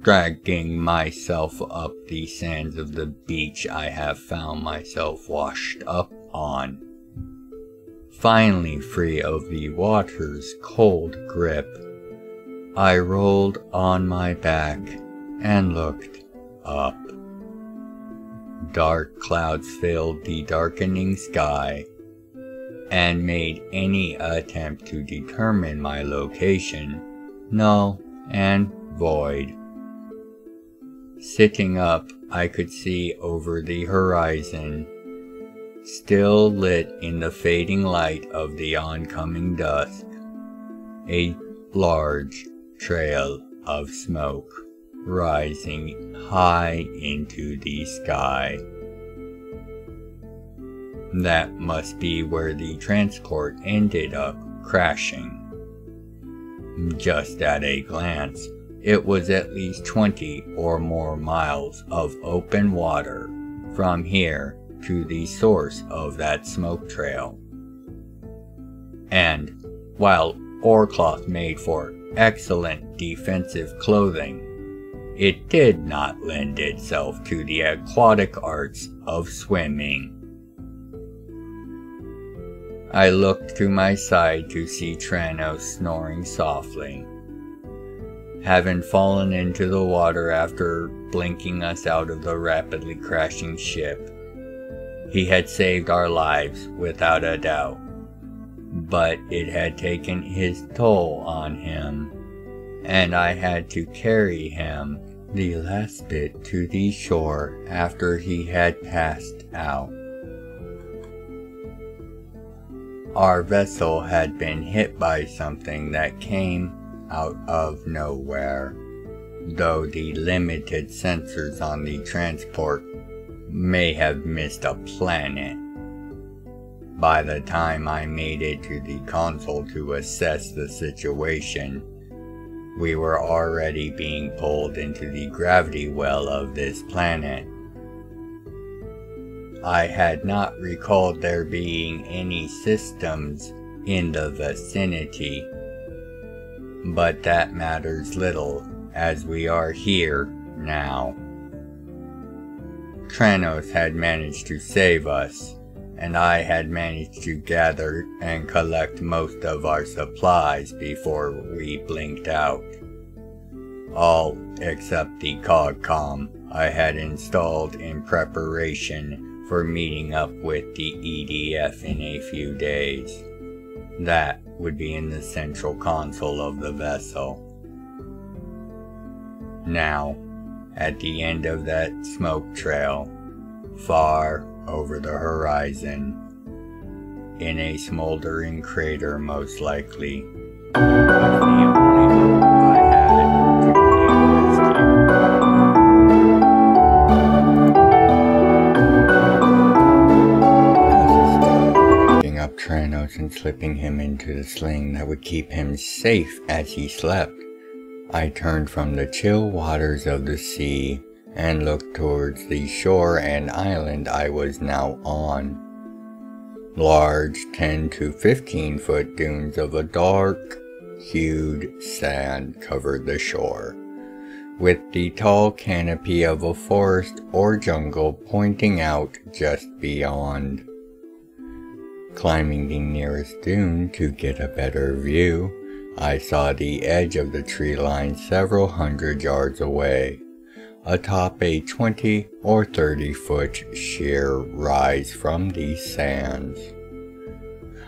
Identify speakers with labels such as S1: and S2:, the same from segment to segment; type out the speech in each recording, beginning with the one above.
S1: Dragging myself up the sands of the beach I have found myself washed up on. Finally free of the water's cold grip, I rolled on my back and looked up. Dark clouds filled the darkening sky and made any attempt to determine my location null and void. Sitting up, I could see over the horizon, still lit in the fading light of the oncoming dusk, a large trail of smoke rising high into the sky. That must be where the transport ended up crashing. Just at a glance, it was at least 20 or more miles of open water from here to the source of that smoke trail. And while oarcloth made for excellent defensive clothing, it did not lend itself to the aquatic arts of swimming. I looked to my side to see Tranos snoring softly. Having fallen into the water after blinking us out of the rapidly crashing ship, he had saved our lives without a doubt, but it had taken his toll on him, and I had to carry him the last bit to the shore after he had passed out. Our vessel had been hit by something that came out of nowhere, though the limited sensors on the transport may have missed a planet. By the time I made it to the console to assess the situation, we were already being pulled into the gravity well of this planet. I had not recalled there being any systems in the vicinity, but that matters little as we are here now. Tranos had managed to save us, and I had managed to gather and collect most of our supplies before we blinked out. All except the CogComm I had installed in preparation for meeting up with the EDF in a few days. That would be in the central console of the vessel. Now, at the end of that smoke trail, far over the horizon, in a smoldering crater most likely, was the only hope I had to be rescued. Picking up Tranos and slipping him into the sling that would keep him safe as he slept, I turned from the chill waters of the sea and looked towards the shore and island I was now on. Large 10 to 15 foot dunes of a dark hued sand covered the shore, with the tall canopy of a forest or jungle pointing out just beyond. Climbing the nearest dune to get a better view, I saw the edge of the tree line several hundred yards away, atop a 20 or 30 foot sheer rise from these sands.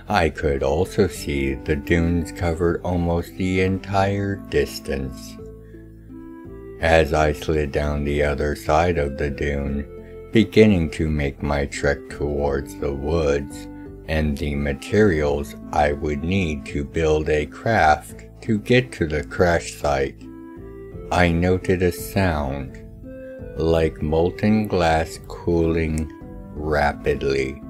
S1: I could also see the dunes covered almost the entire distance. As I slid down the other side of the dune, beginning to make my trek towards the woods and the materials I would need to build a craft to get to the crash site, I noted a sound like molten glass cooling rapidly.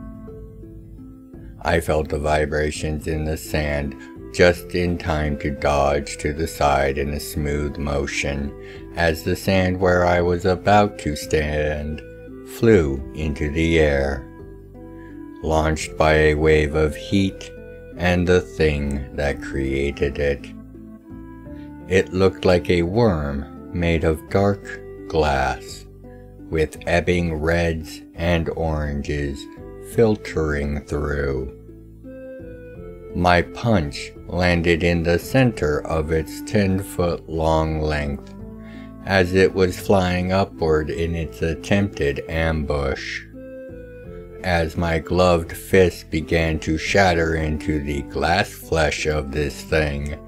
S1: I felt the vibrations in the sand just in time to dodge to the side in a smooth motion as the sand where I was about to stand flew into the air, launched by a wave of heat and the thing that created it. It looked like a worm made of dark glass, with ebbing reds and oranges filtering through. My punch landed in the center of its 10-foot-long length as it was flying upward in its attempted ambush. As my gloved fist began to shatter into the glass flesh of this thing,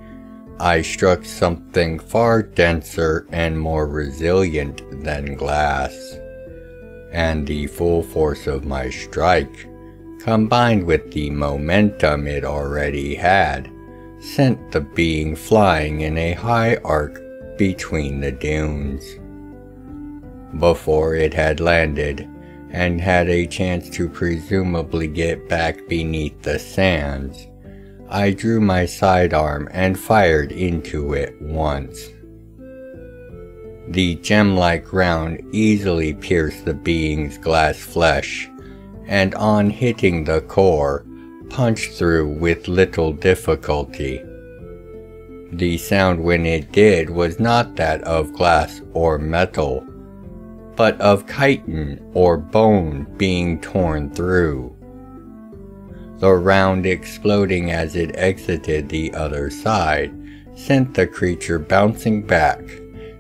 S1: I struck something far denser and more resilient than glass, and the full force of my strike, combined with the momentum it already had, sent the being flying in a high arc between the dunes. Before it had landed, and had a chance to presumably get back beneath the sands, I drew my sidearm and fired into it once. The gem-like round easily pierced the being's glass flesh, and on hitting the core, punched through with little difficulty. The sound when it did was not that of glass or metal, but of chitin or bone being torn through. The round exploding as it exited the other side sent the creature bouncing back,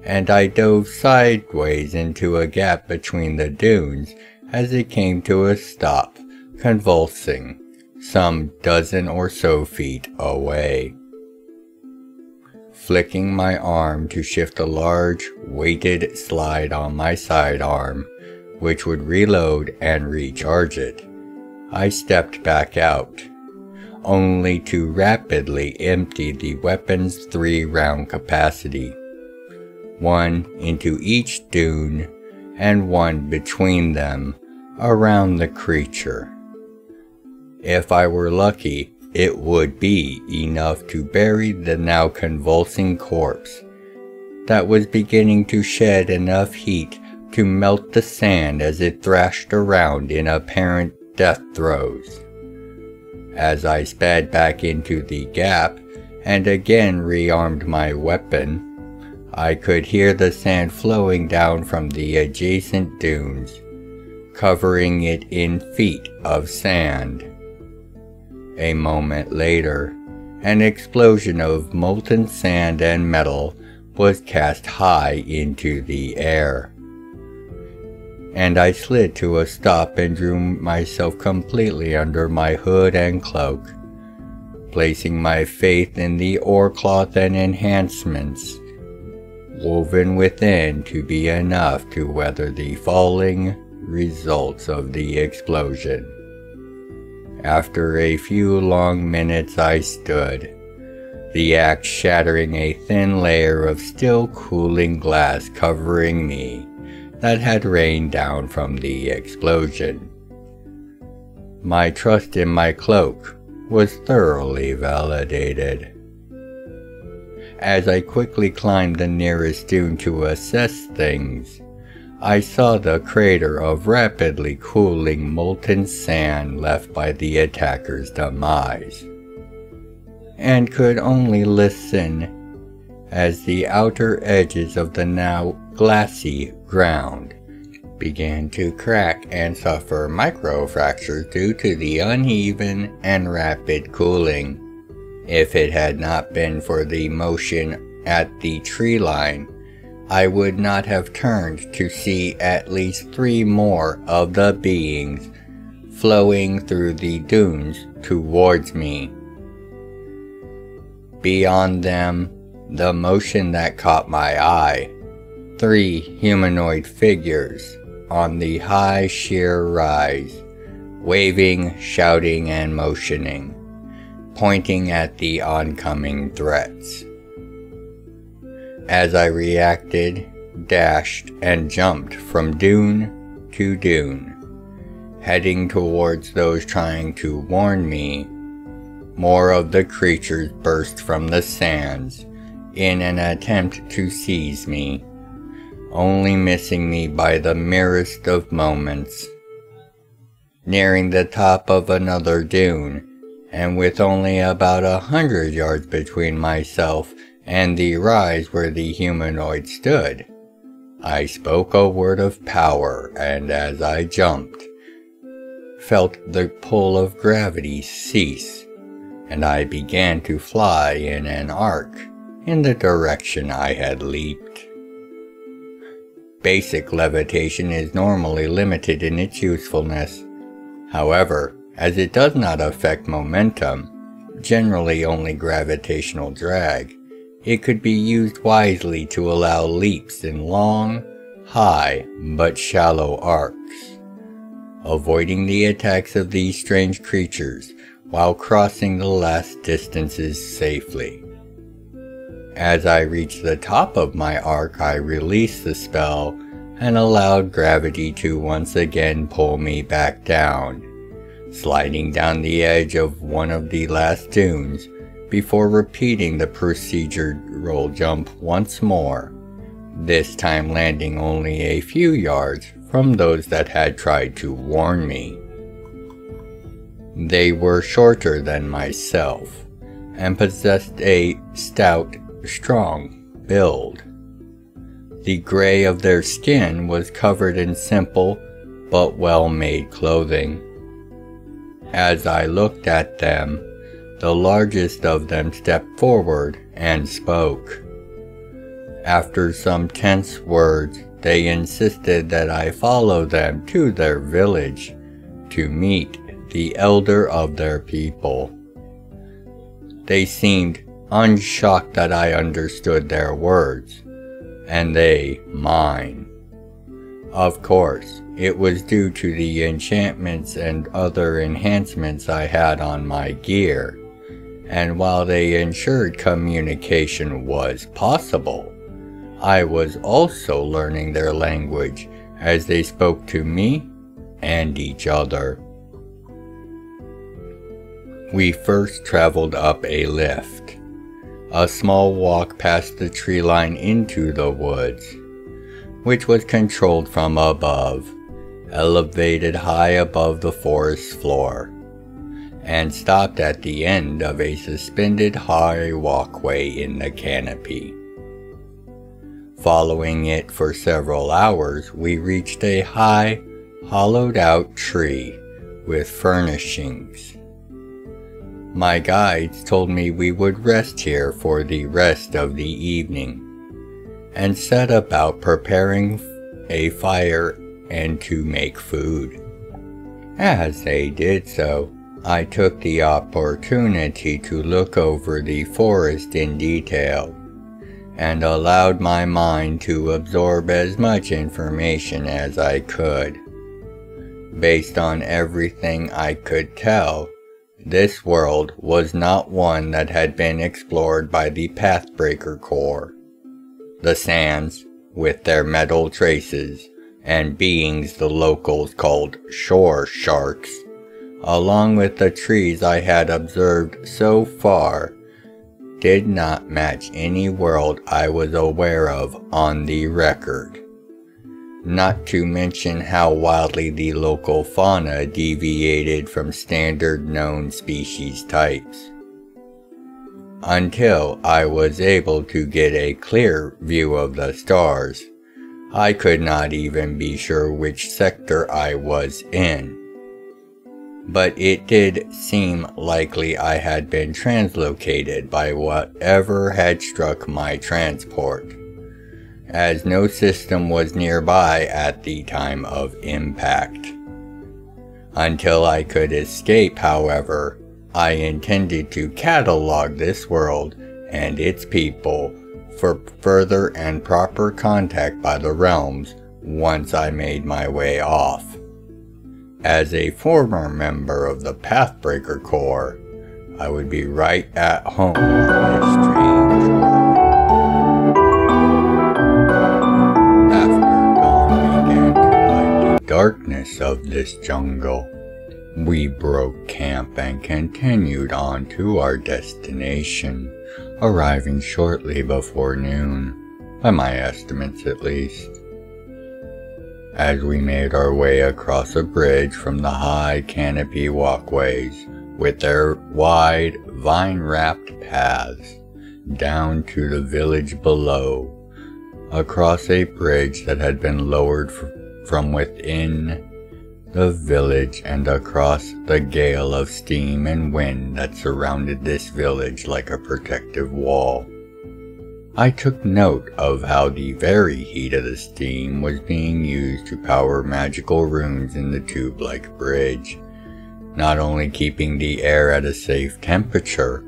S1: and I dove sideways into a gap between the dunes as it came to a stop, convulsing, some dozen or so feet away. Flicking my arm to shift a large, weighted slide on my sidearm, which would reload and recharge it, I stepped back out, only to rapidly empty the weapon's 3-round capacity, one into each dune and one between them around the creature. If I were lucky, it would be enough to bury the now convulsing corpse that was beginning to shed enough heat to melt the sand as it thrashed around in apparent death throes. As I sped back into the gap and again rearmed my weapon, I could hear the sand flowing down from the adjacent dunes, covering it in feet of sand. A moment later, an explosion of molten sand and metal was cast high into the air, and I slid to a stop and drew myself completely under my hood and cloak, placing my faith in the oarcloth and enhancements woven within to be enough to weather the falling results of the explosion. After a few long minutes I stood, the axe shattering a thin layer of still cooling glass covering me that had rained down from the explosion. My trust in my cloak was thoroughly validated. As I quickly climbed the nearest dune to assess things, I saw the crater of rapidly cooling molten sand left by the attacker's demise, and could only listen as the outer edges of the now glassy ground began to crack and suffer microfractures due to the uneven and rapid cooling. If it had not been for the motion at the tree line, I would not have turned to see at least 3 more of the beings flowing through the dunes towards me. Beyond them, the motion that caught my eye, 3 humanoid figures on the high sheer rise, waving, shouting, and motioning, pointing at the oncoming threats. As I reacted, dashed, and jumped from dune to dune, heading towards those trying to warn me, more of the creatures burst from the sands in an attempt to seize me, only missing me by the merest of moments. Nearing the top of another dune, and with only about 100 yards between myself and the rise where the humanoid stood. I spoke a word of power, and as I jumped, felt the pull of gravity cease, and I began to fly in an arc in the direction I had leaped. Basic levitation is normally limited in its usefulness. However, as it does not affect momentum, generally only gravitational drag, it could be used wisely to allow leaps in long, high, but shallow arcs, avoiding the attacks of these strange creatures while crossing the last distances safely. As I reached the top of my arc, I released the spell and allowed gravity to once again pull me back down, sliding down the edge of one of the last dunes before repeating the procedural jump once more, this time landing only a few yards from those that had tried to warn me. They were shorter than myself and possessed a stout, strong build. The gray of their skin was covered in simple but well-made clothing. As I looked at them, the largest of them stepped forward and spoke. After some tense words, they insisted that I follow them to their village to meet the elder of their people. They seemed unshocked that I understood their words, and they mine. Of course, it was due to the enchantments and other enhancements I had on my gear, and while they ensured communication was possible, I was also learning their language as they spoke to me and each other. We first traveled up a lift, a small walk past the tree line into the woods, which was controlled from above, elevated high above the forest floor, and stopped at the end of a suspended high walkway in the canopy. Following it for several hours, we reached a high, hollowed-out tree with furnishings. My guides told me we would rest here for the rest of the evening, and set about preparing a fire and to make food. As they did so, I took the opportunity to look over the forest in detail, and allowed my mind to absorb as much information as I could. Based on everything I could tell, this world was not one that had been explored by the Pathbreaker Corps. The sands, with their metal traces, and beings the locals called shore sharks, along with the trees I had observed so far, did not match any world I was aware of on the record. Not to mention how wildly the local fauna deviated from standard known species types. Until I was able to get a clear view of the stars, I could not even be sure which sector I was in. But it did seem likely I had been translocated by whatever had struck my transport, as no system was nearby at the time of impact. Until I could escape, however, I intended to catalog this world and its people for further and proper contact by the realms once I made my way off. As a former member of the Pathbreaker Corps, I would be right at home on this strange world. After dawn began to light the darkness of this jungle, we broke camp and continued on to our destination, arriving shortly before noon, by my estimates at least. As we made our way across a bridge from the high canopy walkways with their wide, vine-wrapped paths, down to the village below, across a bridge that had been lowered from within the village and across the gale of steam and wind that surrounded this village like a protective wall. I took note of how the very heat of the steam was being used to power magical runes in the tube-like bridge, not only keeping the air at a safe temperature,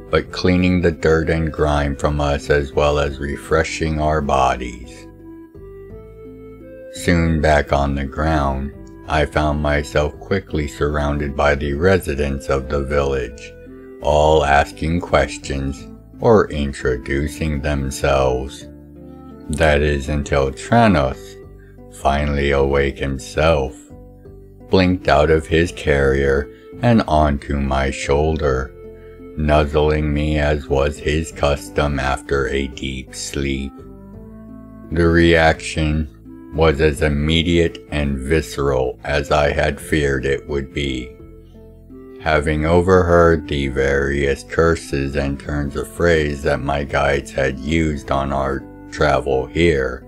S1: but cleaning the dirt and grime from us as well as refreshing our bodies. Soon back on the ground, I found myself quickly surrounded by the residents of the village, all asking questions or introducing themselves. That is until Tranos, finally awake himself, blinked out of his carrier and onto my shoulder, nuzzling me as was his custom after a deep sleep. The reaction was as immediate and visceral as I had feared it would be. Having overheard the various curses and turns of phrase that my guides had used on our travel here,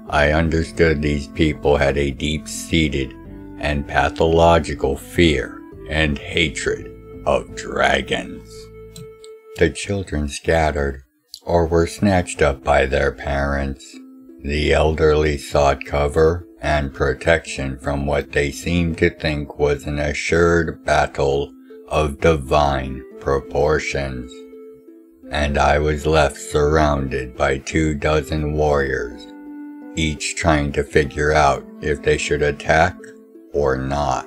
S1: I understood these people had a deep-seated and pathological fear and hatred of dragons. The children scattered, or were snatched up by their parents. The elderly sought cover and protection from what they seemed to think was an assured battle of divine proportions, and I was left surrounded by 24 warriors, each trying to figure out if they should attack or not.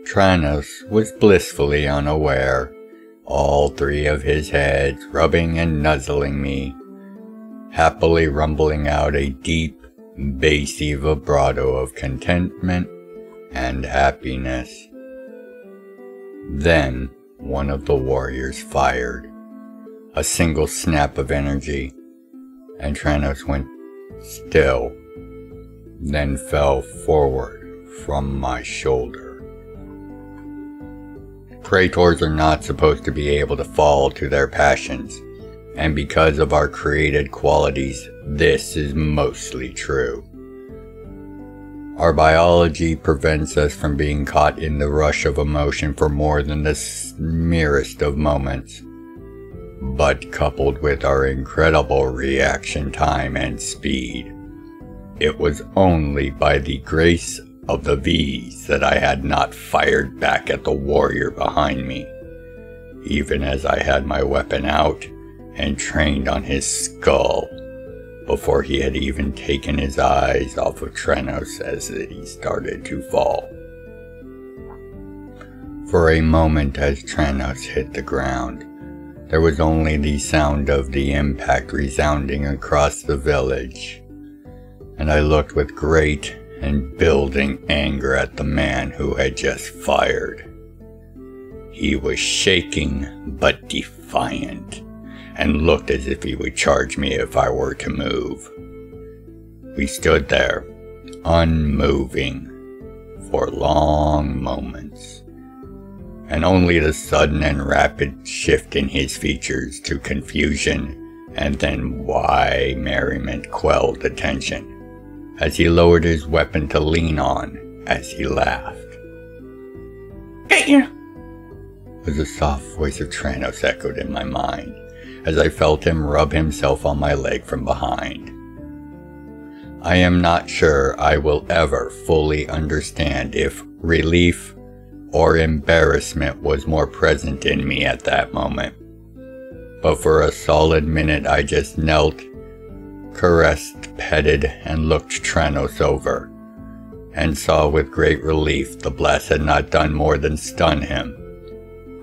S1: Tranos was blissfully unaware, all 3 of his heads rubbing and nuzzling me, happily rumbling out a deep, bassy vibrato of contentment and happiness. Then one of the warriors fired, a single snap of energy, and Tranos went still, then fell forward from my shoulder. Praetors are not supposed to be able to fall to their passions, and because of our created qualities, this is mostly true. Our biology prevents us from being caught in the rush of emotion for more than the merest of moments. But coupled with our incredible reaction time and speed, it was only by the grace of the V's that I had not fired back at the warrior behind me, even as I had my weapon out and trained on his skull before he had even taken his eyes off of Tranos as he started to fall. For a moment as Tranos hit the ground, there was only the sound of the impact resounding across the village, and I looked with great and building anger at the man who had just fired. He was shaking but defiant, and looked as if he would charge me if I were to move. We stood there, unmoving, for long moments, and only the sudden and rapid shift in his features to confusion and then wry merriment quelled the tension, as he lowered his weapon to lean on as he laughed. Was the soft voice of Tranos echoed in my mind, as I felt him rub himself on my leg from behind. I am not sure I will ever fully understand if relief or embarrassment was more present in me at that moment, but for a solid minute I just knelt, caressed, petted, and looked Tranos over, and saw with great relief the blast had not done more than stun him,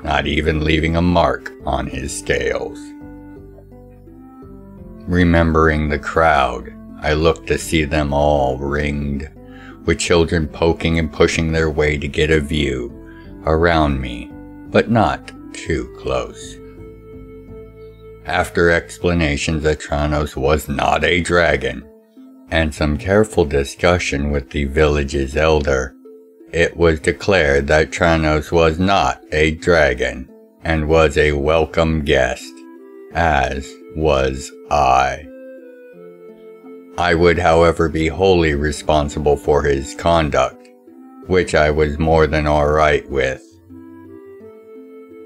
S1: not even leaving a mark on his scales. Remembering the crowd, I looked to see them all ringed, with children poking and pushing their way to get a view around me, but not too close. After explanations that Tranos was not a dragon, and some careful discussion with the village's elder, it was declared that Tranos was not a dragon, and was a welcome guest, as was I. I would, however, be wholly responsible for his conduct, which I was more than alright with.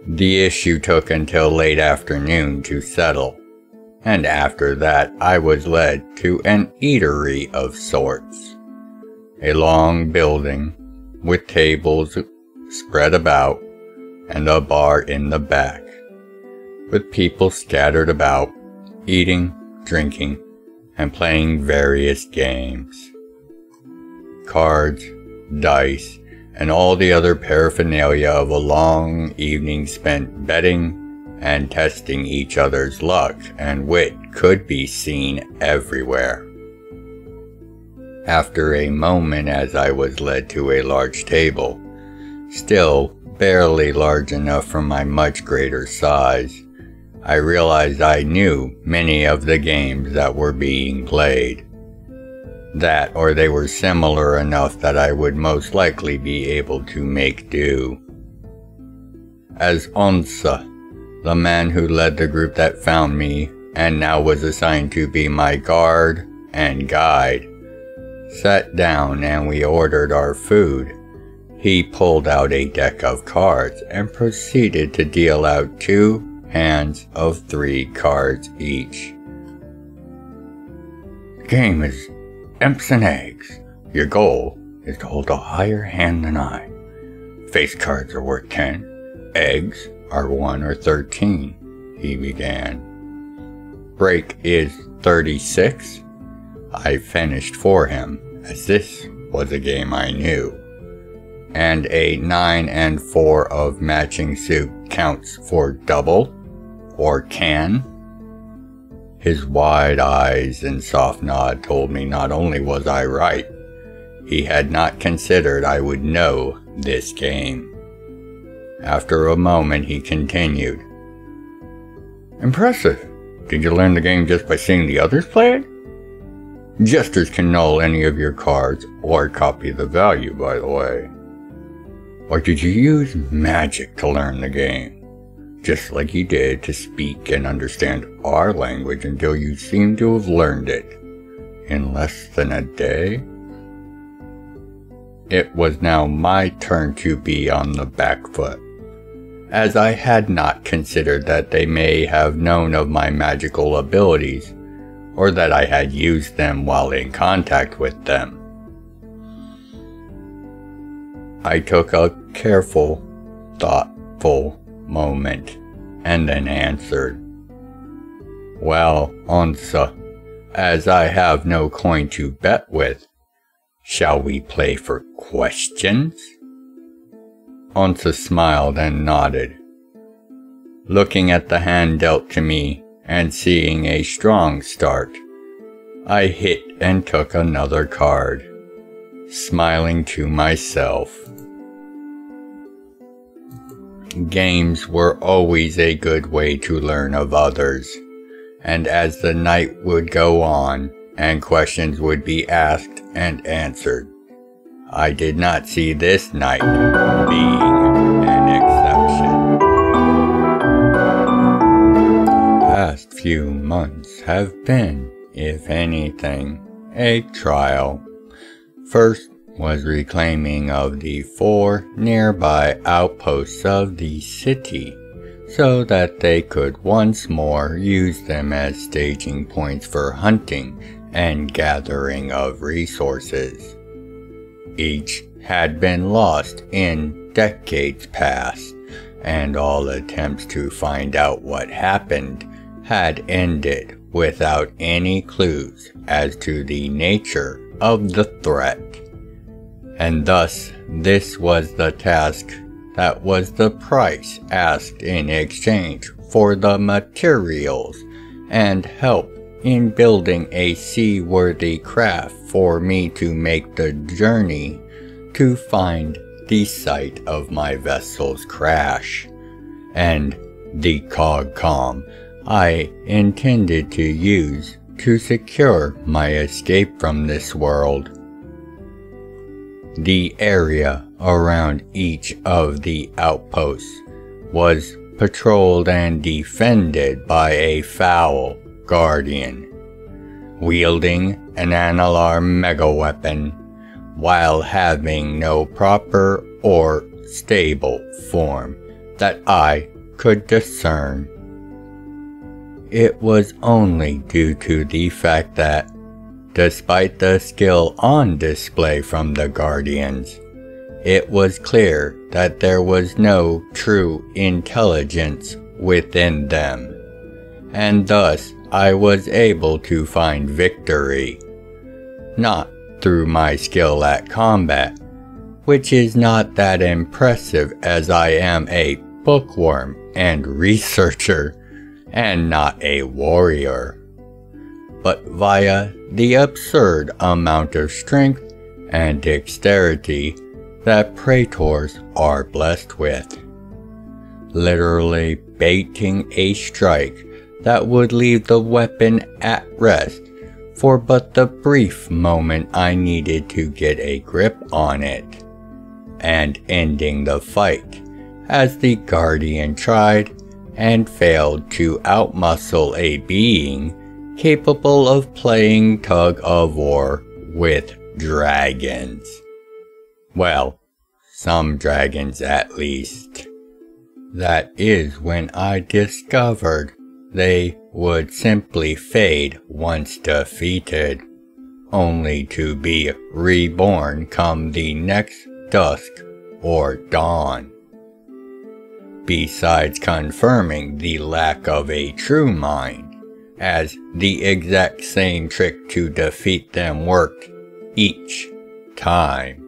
S1: The issue took until late afternoon to settle, and after that I was led to an eatery of sorts. A long building with tables spread about and a bar in the back, with people scattered about, eating, drinking, and playing various games. Cards, dice, and all the other paraphernalia of a long evening spent betting and testing each other's luck and wit could be seen everywhere. After a moment, as I was led to a large table, still barely large enough for my much greater size, I realized I knew many of the games that were being played. That, or they were similar enough that I would most likely be able to make do. As Onsa, the man who led the group that found me and now was assigned to be my guard and guide, sat down and we ordered our food, he pulled out a deck of cards and proceeded to deal out 2 hands of 3 cards each. The game is imps and eggs. Your goal is to hold a higher hand than I. Face cards are worth 10. Eggs are 1 or 13, he began. Break is 36. I finished for him, as this was a game I knew. And a 9 and 4 of matching suit counts for double, or can? His wide eyes and soft nod told me not only was I right, he had not considered I would know this game. After a moment he continued, "Impressive. Did you learn the game just by seeing the others play it? Jesters can null any of your cards or copy the value, by the way. Or did you use magic to learn the game? Just like you did to speak and understand our language until you seem to have learned it in less than a day?" It was now my turn to be on the back foot, as I had not considered that they may have known of my magical abilities, or that I had used them while in contact with them. I took a careful, thoughtful moment, and then answered, "Well, Onsa, as I have no coin to bet with, shall we play for questions?" Onsa smiled and nodded. Looking at the hand dealt to me and seeing a strong start, I hit and took another card, smiling to myself. Games were always a good way to learn of others, and as the night would go on and questions would be asked and answered, I did not see this night being an exception. The past few months have been, if anything, a trial. First was reclaiming of the 4 nearby outposts of the city, so that they could once more use them as staging points for hunting and gathering of resources. Each had been lost in decades past, and all attempts to find out what happened had ended without any clues as to the nature of the threat. And thus this was the task that was the price asked in exchange for the materials and help in building a seaworthy craft for me to make the journey to find the site of my vessel's crash, and the cog-com I intended to use to secure my escape from this world. The area around each of the outposts was patrolled and defended by a foul guardian, wielding an analar megaweapon while having no proper or stable form that I could discern. It was only due to the fact that, despite the skill on display from the Guardians, it was clear that there was no true intelligence within them, and thus I was able to find victory, not through my skill at combat, which is not that impressive as I am a bookworm and researcher, and not a warrior, but via the absurd amount of strength and dexterity that praetors are blessed with, literally baiting a strike that would leave the weapon at rest for but the brief moment I needed to get a grip on it, and ending the fight as the Guardian tried and failed to outmuscle a being capable of playing tug-of-war with dragons. Well, some dragons at least. That is when I discovered they would simply fade once defeated, only to be reborn come the next dusk or dawn. Besides confirming the lack of a true mind, as the exact same trick to defeat them worked each time.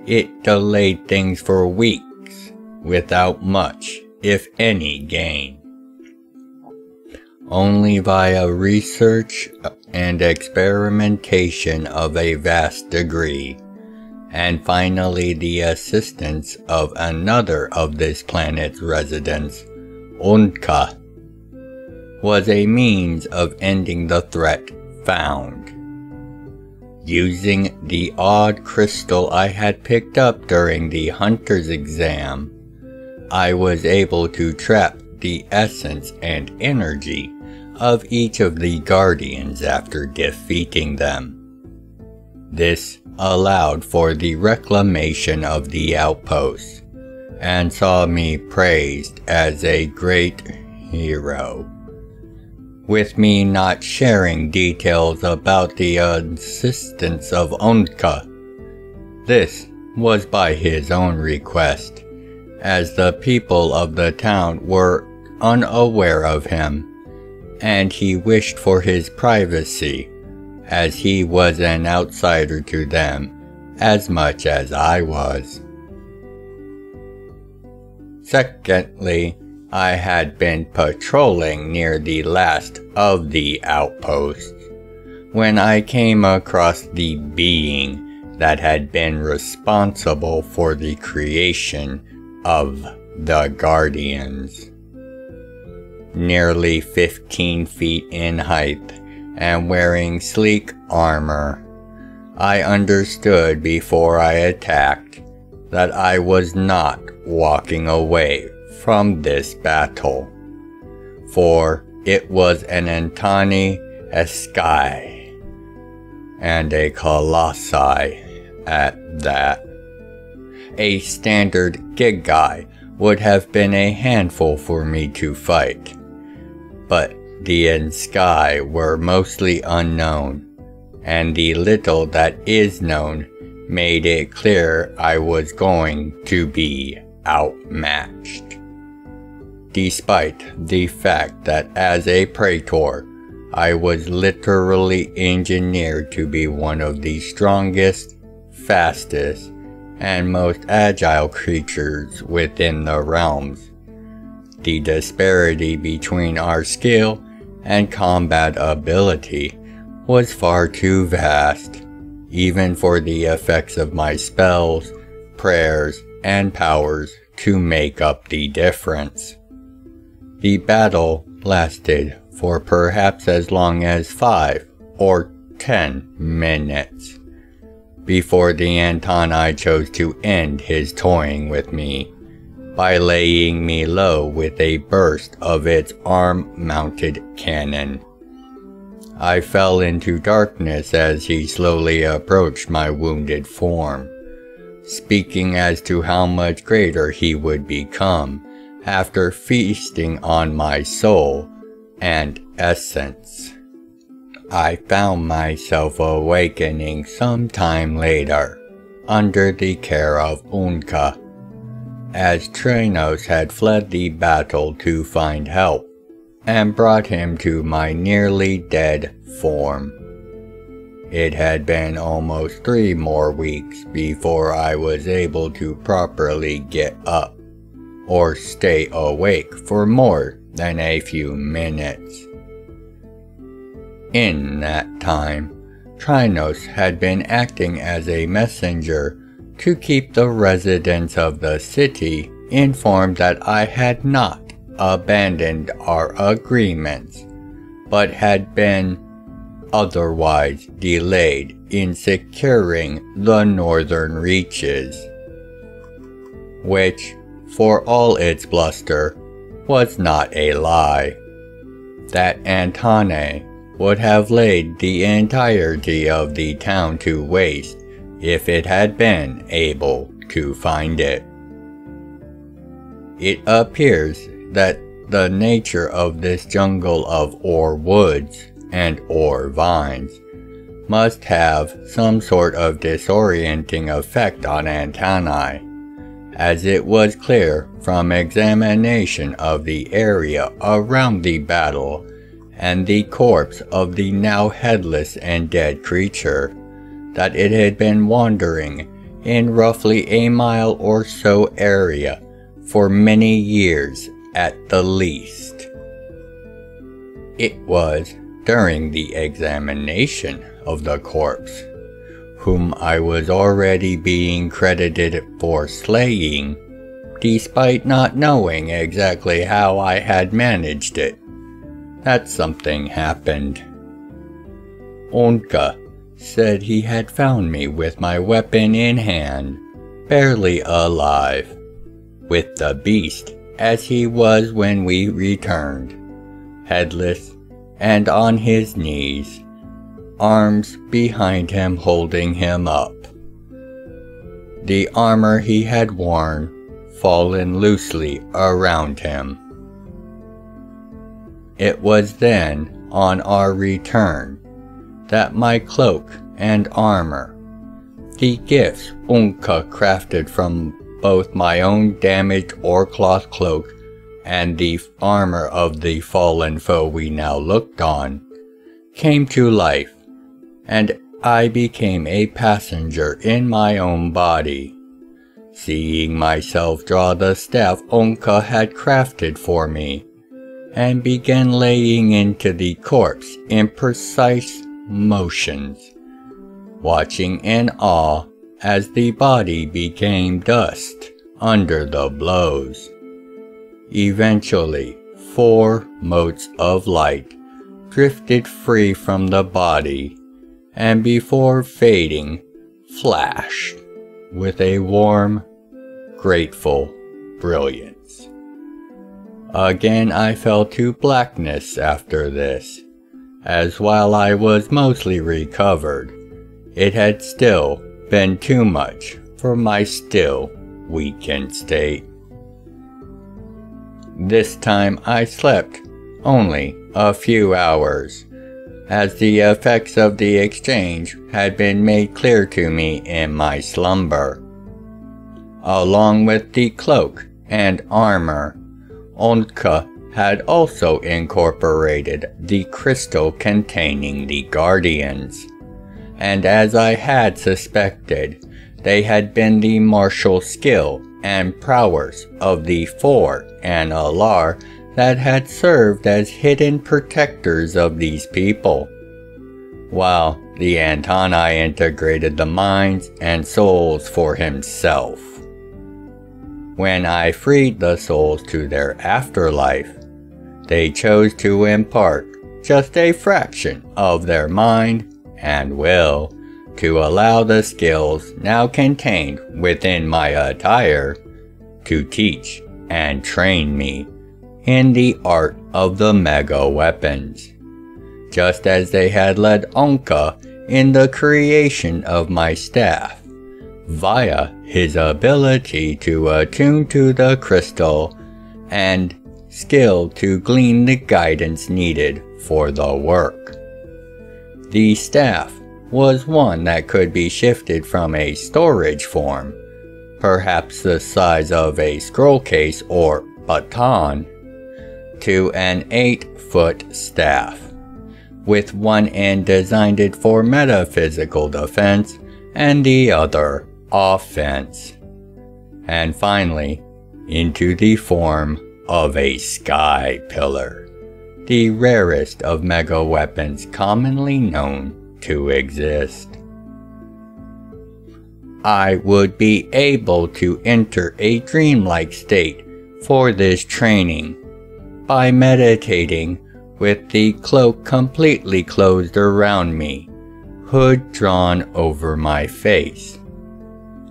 S1: It delayed things for weeks without much, if any, gain. Only via research and experimentation of a vast degree, and finally the assistance of another of this planet's residents, Unka, was a means of ending the threat found. Using the odd crystal I had picked up during the hunter's exam, I was able to trap the essence and energy of each of the Guardians after defeating them. This allowed for the reclamation of the outpost, and saw me praised as a great hero, with me not sharing details about the assistance of Onka. This was by his own request, as the people of the town were unaware of him, and he wished for his privacy, as he was an outsider to them as much as I was. Secondly, I had been patrolling near the last of the outposts when I came across the being that had been responsible for the creation of the Guardians. Nearly 15 feet in height and wearing sleek armor, I understood before I attacked that I was not walking away from this battle, for it was an Antani Eskai, and a Colossi at that. A standard Gigai would have been a handful for me to fight, but the Eskai were mostly unknown, and the little that is known made it clear I was going to be outmatched. Despite the fact that as a praetor, I was literally engineered to be one of the strongest, fastest, and most agile creatures within the realms, the disparity between our skill and combat ability was far too vast, even for the effects of my spells, prayers, and powers to make up the difference. The battle lasted for perhaps as long as 5 or 10 minutes, before the Antani chose to end his toying with me by laying me low with a burst of its arm-mounted cannon. I fell into darkness as he slowly approached my wounded form, speaking as to how much greater he would become after feasting on my soul and essence. I found myself awakening some time later, under the care of Unka, as Trenos had fled the battle to find help, and brought him to my nearly dead form. It had been almost 3 more weeks before I was able to properly get up, or stay awake for more than a few minutes. In that time, Trenos had been acting as a messenger to keep the residents of the city informed that I had not abandoned our agreements, but had been otherwise delayed in securing the northern reaches, which, for all its bluster, was not a lie. That Antane would have laid the entirety of the town to waste if it had been able to find it. It appears that the nature of this jungle of ore woods and ore vines must have some sort of disorienting effect on Antani, as it was clear from examination of the area around the battle and the corpse of the now headless and dead creature that it had been wandering in roughly a mile or so area for many years at the least. It was during the examination of the corpse, whom I was already being credited for slaying, despite not knowing exactly how I had managed it, that something happened. Onka said he had found me with my weapon in hand, barely alive, with the beast as he was when we returned, headless and on his knees, arms behind him holding him up. The armor he had worn fallen loosely around him. It was then, on our return, that my cloak and armor, the gifts Unka crafted from both my own damaged oilcloth cloak and the armor of the fallen foe we now looked on, came to life, and I became a passenger in my own body, seeing myself draw the staff Onka had crafted for me, and began laying into the corpse in precise motions, watching in awe as the body became dust under the blows. Eventually, 4 motes of light drifted free from the body, and before fading, flashed with a warm, grateful brilliance. Again I fell to blackness after this, as while I was mostly recovered, it had still been too much for my still weakened state. This time I slept only a few hours, as the effects of the exchange had been made clear to me in my slumber. Along with the cloak and armor, Onka had also incorporated the crystal containing the guardians, and as I had suspected, they had been the martial skill and prowess of the 4 Analar that had served as hidden protectors of these people, while the Antani integrated the minds and souls for himself. When I freed the souls to their afterlife, they chose to impart just a fraction of their mind and will to allow the skills now contained within my attire to teach and train me in the art of the mega weapons, just as they had led Onka in the creation of my staff, via his ability to attune to the crystal and skill to glean the guidance needed for the work. The staff was one that could be shifted from a storage form, perhaps the size of a scroll case or baton, to an 8-foot staff, with one end designed for metaphysical defense and the other offense, and finally into the form of a sky pillar, the rarest of mega weapons commonly known to exist. I would be able to enter a dreamlike state for this training by meditating with the cloak completely closed around me, hood drawn over my face,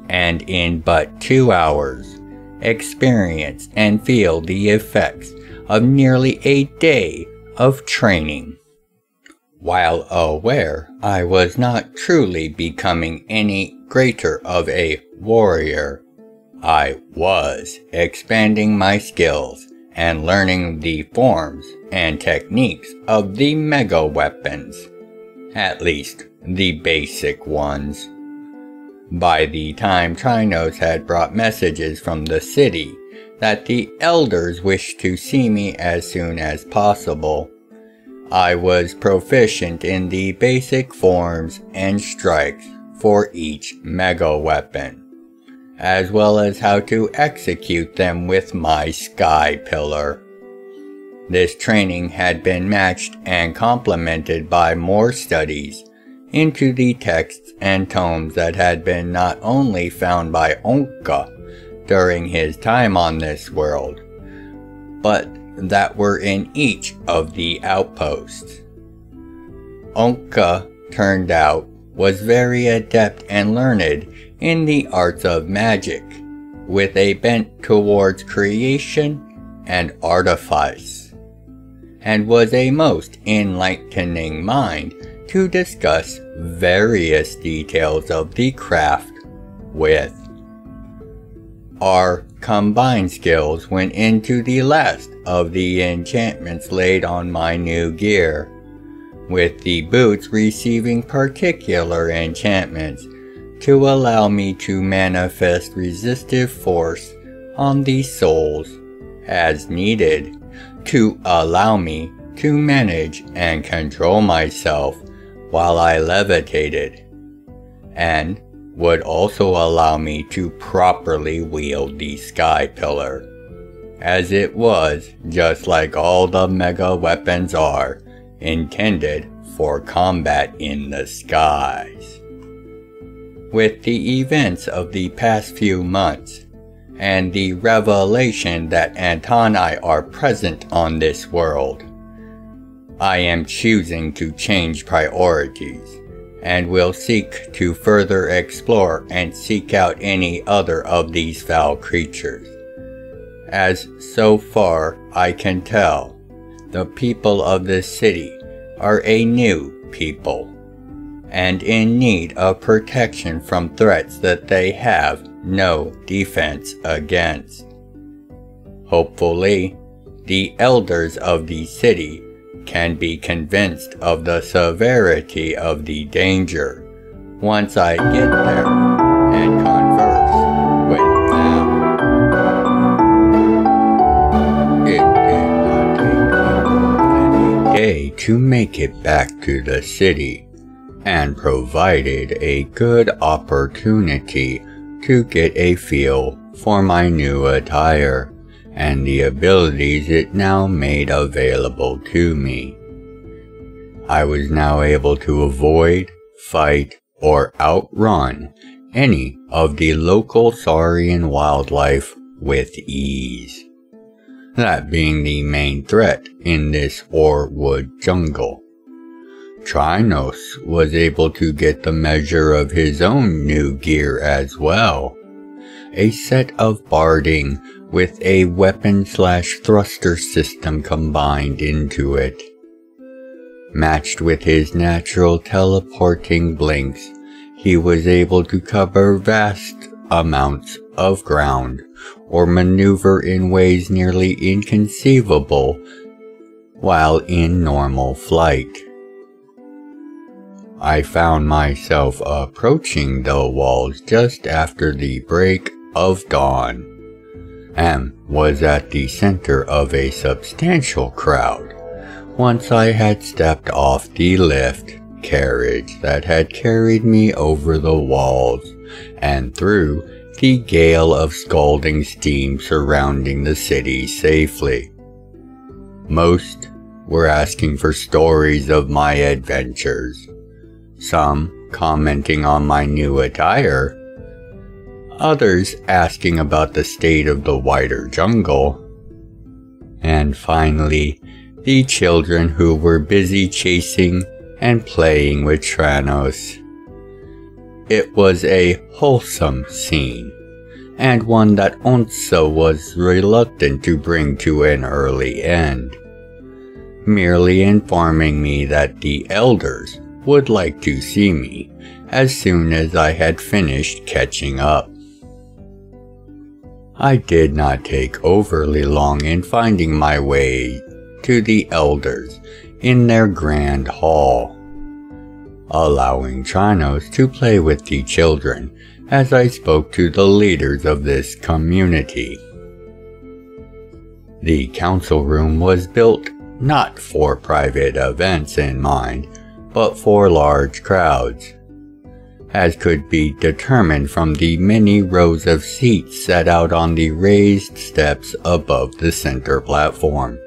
S1: and in but 2 hours experience and feel the effects of nearly a day of training. While aware I was not truly becoming any greater of a warrior, I was expanding my skills and learning the forms and techniques of the mega weapons, at least the basic ones. By the time Trinos had brought messages from the city that the elders wished to see me as soon as possible, I was proficient in the basic forms and strikes for each mega weapon, as well as how to execute them with my sky pillar. This training had been matched and complemented by more studies into the texts and tomes that had been not only found by Onka during his time on this world, but that were in each of the outposts. Onka, turned out, was very adept and learned in the arts of magic, with a bent towards creation and artifice, and was a most enlightening mind to discuss various details of the craft with. Our combined skills went into the last of the enchantments laid on my new gear, with the boots receiving particular enchantments to allow me to manifest resistive force on the souls as needed, to allow me to manage and control myself while I levitated, and would also allow me to properly wield the sky pillar, as it was, just like all the mega weapons are, intended for combat in the skies. With the events of the past few months, and the revelation that Antani are present on this world, I am choosing to change priorities, and will seek to further explore and seek out any other of these foul creatures, as so far I can tell, the people of this city are a new people, and in need of protection from threats that they have no defense against. Hopefully, the elders of the city can be convinced of the severity of the danger once I get there and converse with them. It did not take me more than a day to make it back to the city, and provided a good opportunity to get a feel for my new attire and the abilities it now made available to me. I was now able to avoid, fight, or outrun any of the local saurian wildlife with ease, that being the main threat in this Orwood jungle. Trinos was able to get the measure of his own new gear as well, a set of barding with a weapon/thruster system combined into it. Matched with his natural teleporting blinks, he was able to cover vast amounts of ground or maneuver in ways nearly inconceivable while in normal flight. I found myself approaching the walls just after the break of dawn, and was at the center of a substantial crowd once I had stepped off the lift carriage that had carried me over the walls and through the gale of scalding steam surrounding the city safely. Most were asking for stories of my adventures, some commenting on my new attire, others asking about the state of the wider jungle, and finally, the children who were busy chasing and playing with Tranos. It was a wholesome scene, and one that Onso was reluctant to bring to an early end, merely informing me that the elders would like to see me as soon as I had finished catching up. I did not take overly long in finding my way to the elders in their grand hall, allowing Tranos to play with the children as I spoke to the leaders of this community. The council room was built not for private events in mind, but for large crowds, as could be determined from the many rows of seats set out on the raised steps above the center platform.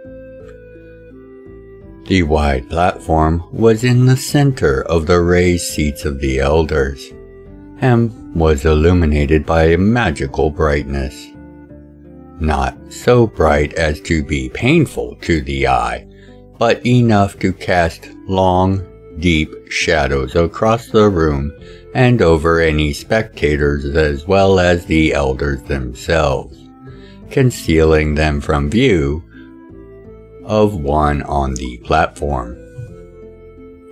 S1: The wide platform was in the center of the raised seats of the elders, and was illuminated by a magical brightness. Not so bright as to be painful to the eye, but enough to cast long, deep shadows across the room and over any spectators as well as the elders themselves, concealing them from view of one on the platform.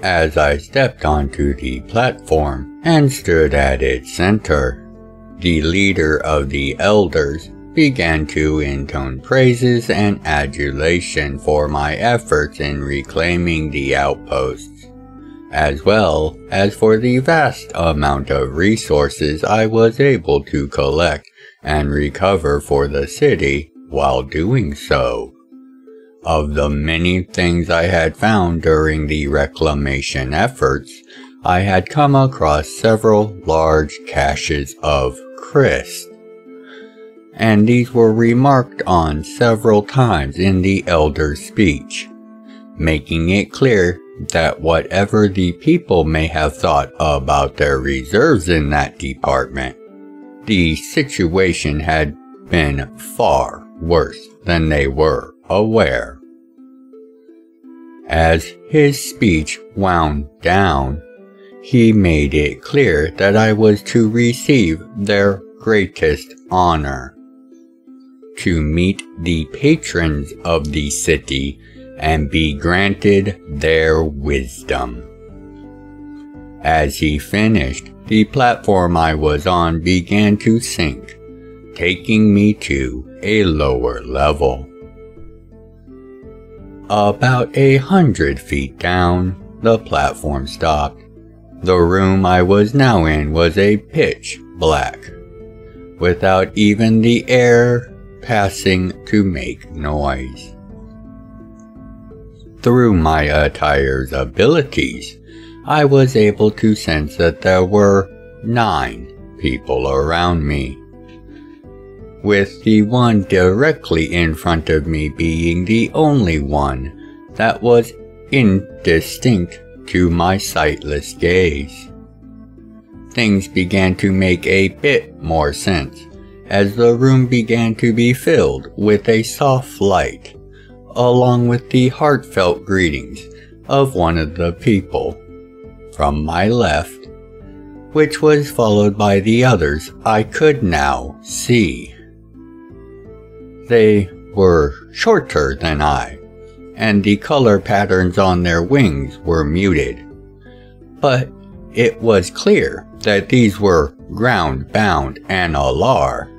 S1: As I stepped onto the platform and stood at its center, the leader of the elders began to intone praises and adulation for my efforts in reclaiming the outposts, as well as for the vast amount of resources I was able to collect and recover for the city while doing so. Of the many things I had found during the reclamation efforts, I had come across several large caches of Christ, and these were remarked on several times in the elder's speech, making it clear that whatever the people may have thought about their reserves in that department, the situation had been far worse than they were aware. As his speech wound down, he made it clear that I was to receive their greatest honor, to meet the patrons of the city and be granted their wisdom. As he finished, the platform I was on began to sink, taking me to a lower level. About 100 feet down, the platform stopped. The room I was now in was a pitch black, without even the air passing to make noise. Through my attire's abilities, I was able to sense that there were 9 people around me, with the one directly in front of me being the only one that was indistinct to my sightless gaze. Things began to make a bit more sense as the room began to be filled with a soft light, along with the heartfelt greetings of one of the people from my left which was followed by the others I could now see. They were shorter than I, and the color patterns on their wings were muted. But it was clear that these were ground-bound Analar,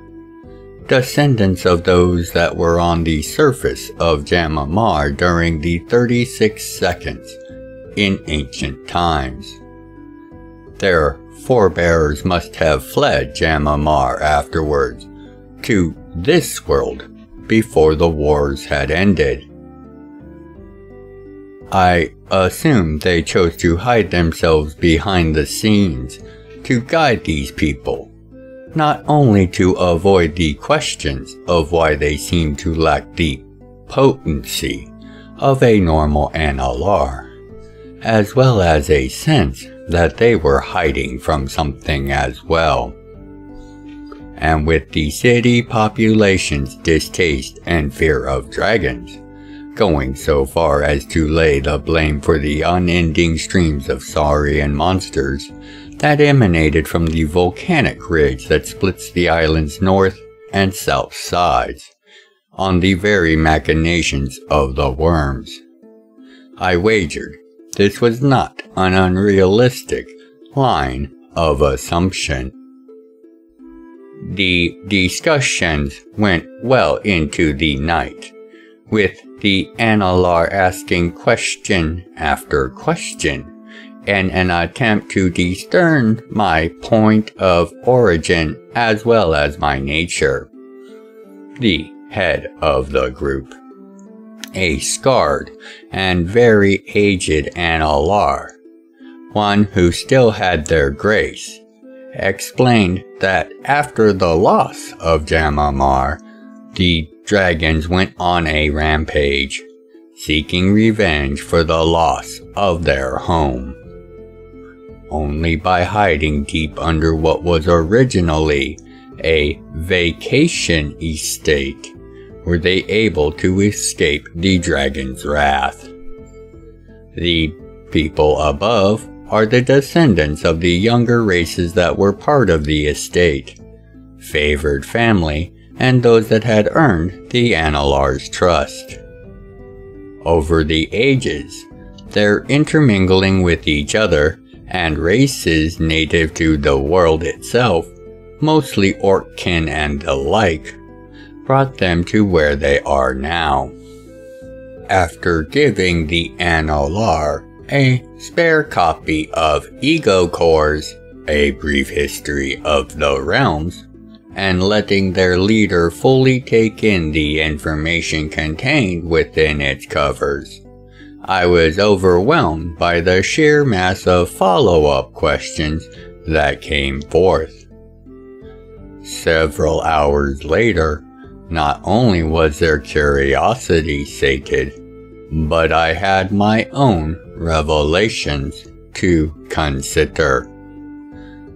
S1: descendants of those that were on the surface of Jam'mar during the 36 seconds in ancient times. Their forebears must have fled Jam'mar afterwards to this world before the wars had ended. I assume they chose to hide themselves behind the scenes to guide these people, not only to avoid the questions of why they seem to lack the potency of a normal Analar, as well as a sense that they were hiding from something as well. And with the city population's distaste and fear of dragons, going so far as to lay the blame for the unending streams of saurian monsters that emanated from the volcanic ridge that splits the island's north and south sides, on the very machinations of the worms. I wagered this was not an unrealistic line of assumption. The discussions went well into the night, with the Analar asking question after question, in an attempt to discern my point of origin as well as my nature. The head of the group, a scarred and very aged Analar, one who still had their grace, explained that after the loss of Jam'mar, the dragons went on a rampage, seeking revenge for the loss of their home. Only by hiding deep under what was originally a vacation estate were they able to escape the dragon's wrath. The people above are the descendants of the younger races that were part of the estate, favored family, and those that had earned the Analar's trust. Over the ages, their intermingling with each other and races native to the world itself, mostly Orckin and the like, brought them to where they are now. After giving the Analar a spare copy of Ego Core's A Brief History of the Realms, and letting their leader fully take in the information contained within its covers, I was overwhelmed by the sheer mass of follow-up questions that came forth. Several hours later, not only was their curiosity sated, but I had my own revelations to consider.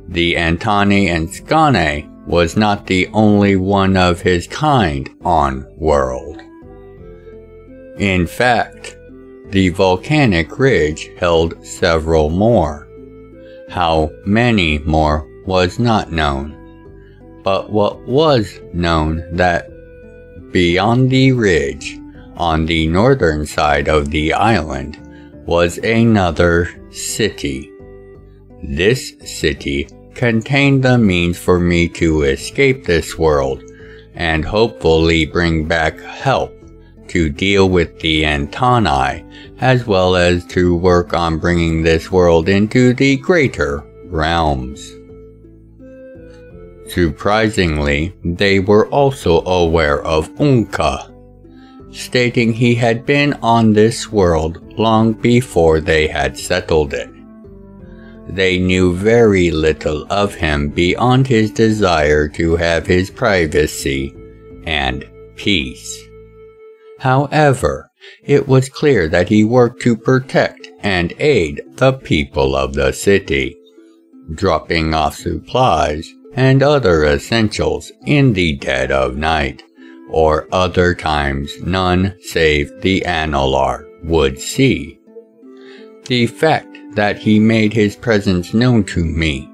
S1: The Antani and Skane was not the only one of his kind on world. In fact, the volcanic ridge held several more. How many more was not known, but what was known that beyond the ridge, on the northern side of the island, was another city. This city contained the means for me to escape this world and hopefully bring back help to deal with the Antani, as well as to work on bringing this world into the greater realms. Surprisingly, they were also aware of Unka, stating he had been on this world long before they had settled it. They knew very little of him beyond his desire to have his privacy and peace. However, it was clear that he worked to protect and aid the people of the city, dropping off supplies and other essentials in the dead of night, or other times none save the Analar would see. The fact that he made his presence known to me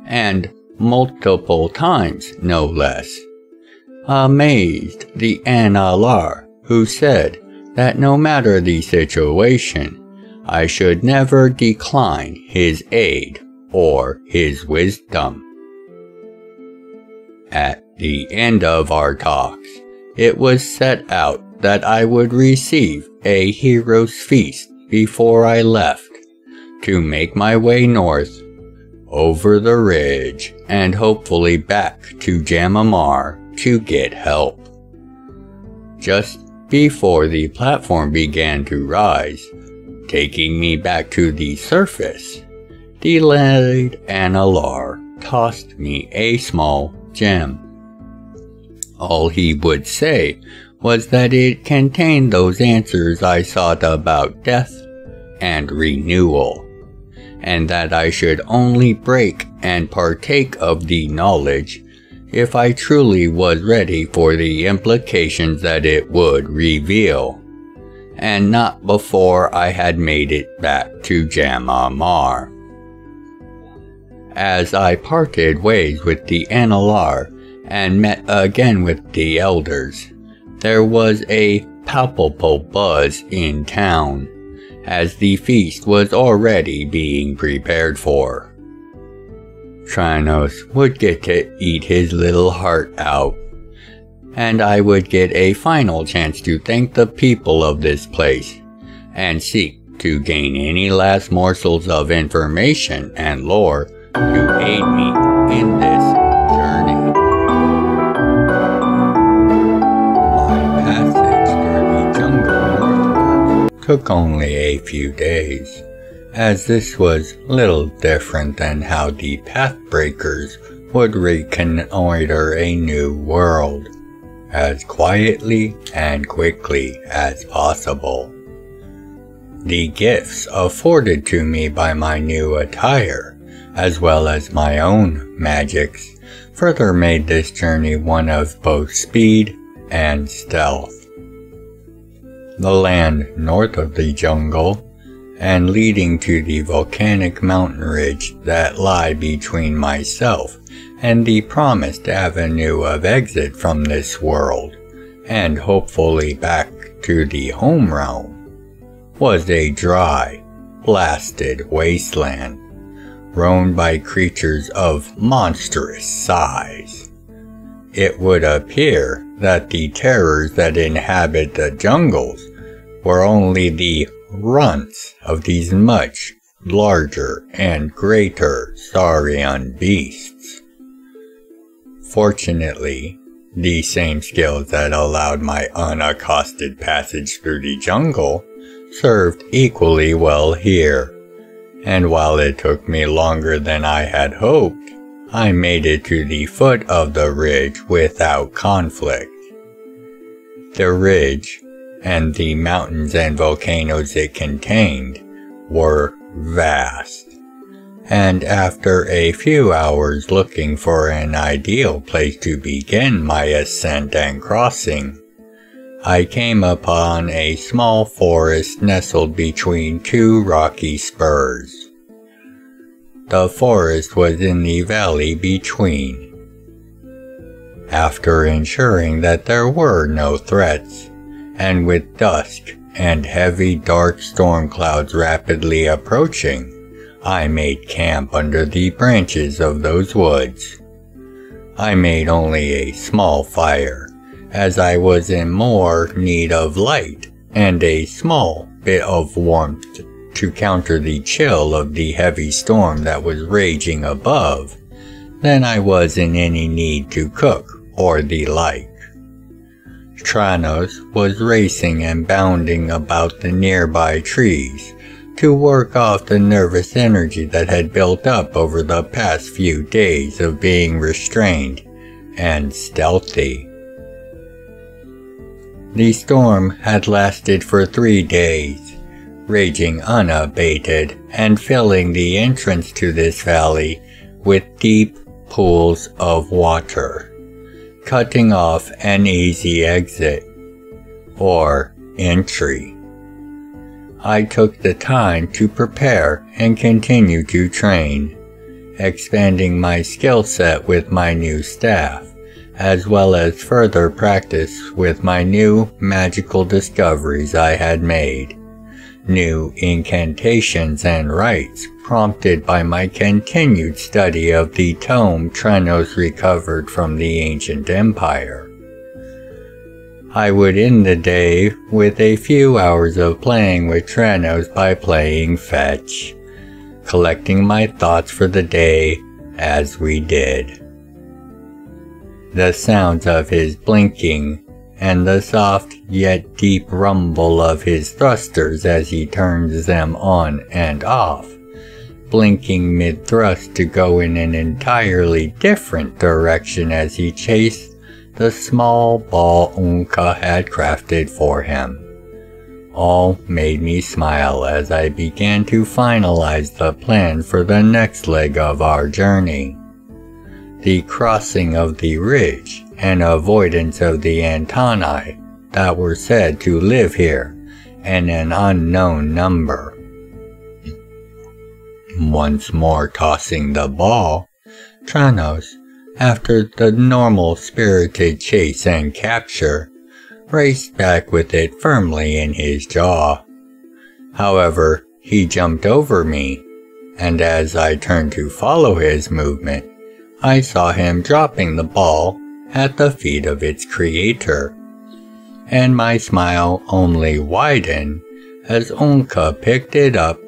S1: and multiple times no less, amazed the Analar, who said that no matter the situation, I should never decline his aid or his wisdom. At the end of our talks, it was set out that I would receive a hero's feast before I left, to make my way north, over the ridge, and hopefully back to Jam'mar to get help. Just before the platform began to rise, taking me back to the surface, delayed Analar tossed me a small gem. All he would say was that it contained those answers I sought about death and renewal, and that I should only break and partake of the knowledge if I truly was ready for the implications that it would reveal, and not before I had made it back to Jam'mar. As I parted ways with the Analar and met again with the elders, there was a palpable buzz in town, as the feast was already being prepared for. Trinos would get to eat his little heart out, and I would get a final chance to thank the people of this place, and seek to gain any last morsels of information and lore to aid me in this journey. My passage through the jungle northward took only a few days, as this was little different than how the Pathbreakers would reconnoiter a new world, as quietly and quickly as possible. The gifts afforded to me by my new attire, as well as my own magics, further made this journey one of both speed and stealth. The land north of the jungle, and leading to the volcanic mountain ridge that lie between myself and the promised avenue of exit from this world, and hopefully back to the home realm, was a dry, blasted wasteland, roamed by creatures of monstrous size. It would appear that the terrors that inhabit the jungles were only the runts of these much larger and greater saurian beasts. Fortunately, the same skills that allowed my unaccosted passage through the jungle served equally well here, and while it took me longer than I had hoped, I made it to the foot of the ridge without conflict. The ridge, and the mountains and volcanoes it contained, were vast, and after a few hours looking for an ideal place to begin my ascent and crossing, I came upon a small forest nestled between two rocky spurs. The forest was in the valley between. After ensuring that there were no threats, and with dusk and heavy dark storm clouds rapidly approaching, I made camp under the branches of those woods. I made only a small fire, as I was in more need of light and a small bit of warmth to counter the chill of the heavy storm that was raging above, than I was in any need to cook or the like. Trinos was racing and bounding about the nearby trees to work off the nervous energy that had built up over the past few days of being restrained and stealthy. The storm had lasted for 3 days, raging unabated and filling the entrance to this valley with deep pools of water, cutting off an easy exit, or entry. I took the time to prepare and continue to train, expanding my skill set with my new staff, as well as further practice with my new magical discoveries I had made. New incantations and rites prompted by my continued study of the tome Trenos recovered from the ancient empire. I would end the day with a few hours of playing with Trenos by playing fetch, collecting my thoughts for the day as we did. The sounds of his blinking and the soft yet deep rumble of his thrusters as he turns them on and off, blinking mid-thrust to go in an entirely different direction as he chased the small ball Unka had crafted for him, all made me smile as I began to finalize the plan for the next leg of our journey. The crossing of the ridge and avoidance of the Antani that were said to live here in an unknown number. Once more tossing the ball, Trenos, after the normal spirited chase and capture, raced back with it firmly in his jaw. However, he jumped over me, and as I turned to follow his movement, I saw him dropping the ball at the feet of its creator, and my smile only widened as Unka picked it up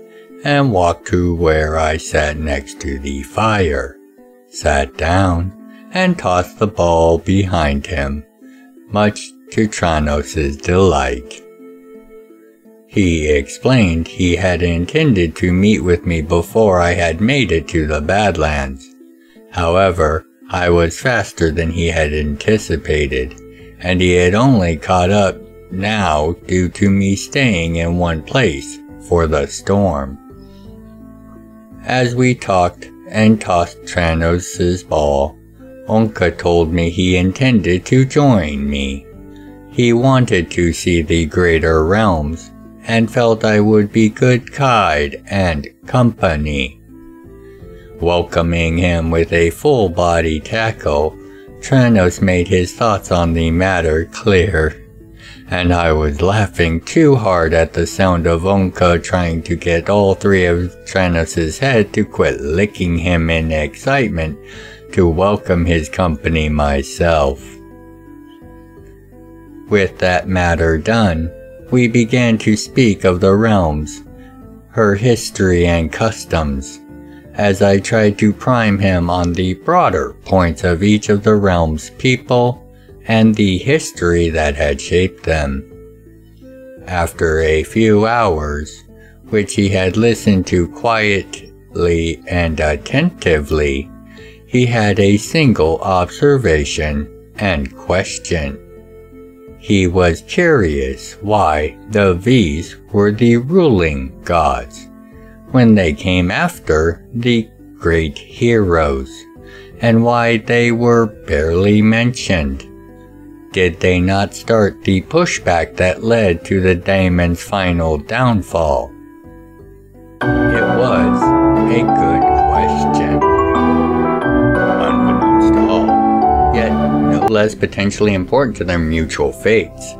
S1: and walked to where I sat next to the fire, sat down, and tossed the ball behind him, much to Trenos' delight. He explained he had intended to meet with me before I had made it to the Badlands. However, I was faster than he had anticipated, and he had only caught up now due to me staying in one place for the storm. As we talked and tossed Trenos' ball, Unka told me he intended to join me. He wanted to see the greater realms and felt I would be good guide and company. Welcoming him with a full-body tackle, Trenos made his thoughts on the matter clear, and I was laughing too hard at the sound of Unka trying to get all three of Trenos' head to quit licking him in excitement to welcome his company myself. With that matter done, we began to speak of the realms, her history and customs, as I tried to prime him on the broader points of each of the realm's people and the history that had shaped them. After a few hours, which he had listened to quietly and attentively, he had a single observation and question. He was curious why the V's were the ruling gods, when they came after the great heroes, and why they were barely mentioned. Did they not start the pushback that led to the daemon's final downfall? It was a good question. Unbeknownst to all, yet no less potentially important to their mutual fates,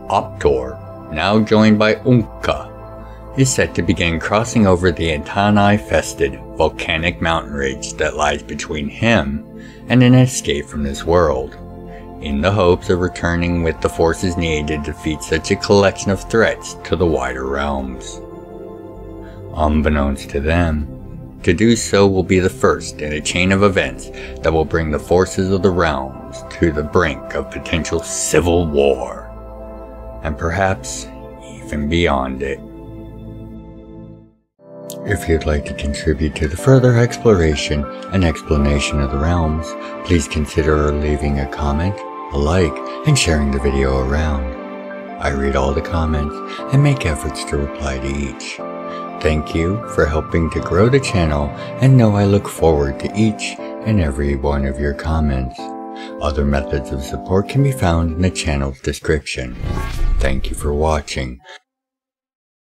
S1: Optor, now joined by Unka, is set to begin crossing over the Antani-fested volcanic mountain ridge that lies between him and an escape from this world, in the hopes of returning with the forces needed to defeat such a collection of threats to the wider realms. Unbeknownst to them, to do so will be the first in a chain of events that will bring the forces of the realms to the brink of potential civil war, and perhaps even beyond it. If you'd like to contribute to the further exploration and explanation of the realms, please consider leaving a comment, a like, and sharing the video around. I read all the comments and make efforts to reply to each. Thank you for helping to grow the channel, and know I look forward to each and every one of your comments. Other methods of support can be found in the channel's description. Thank you for watching.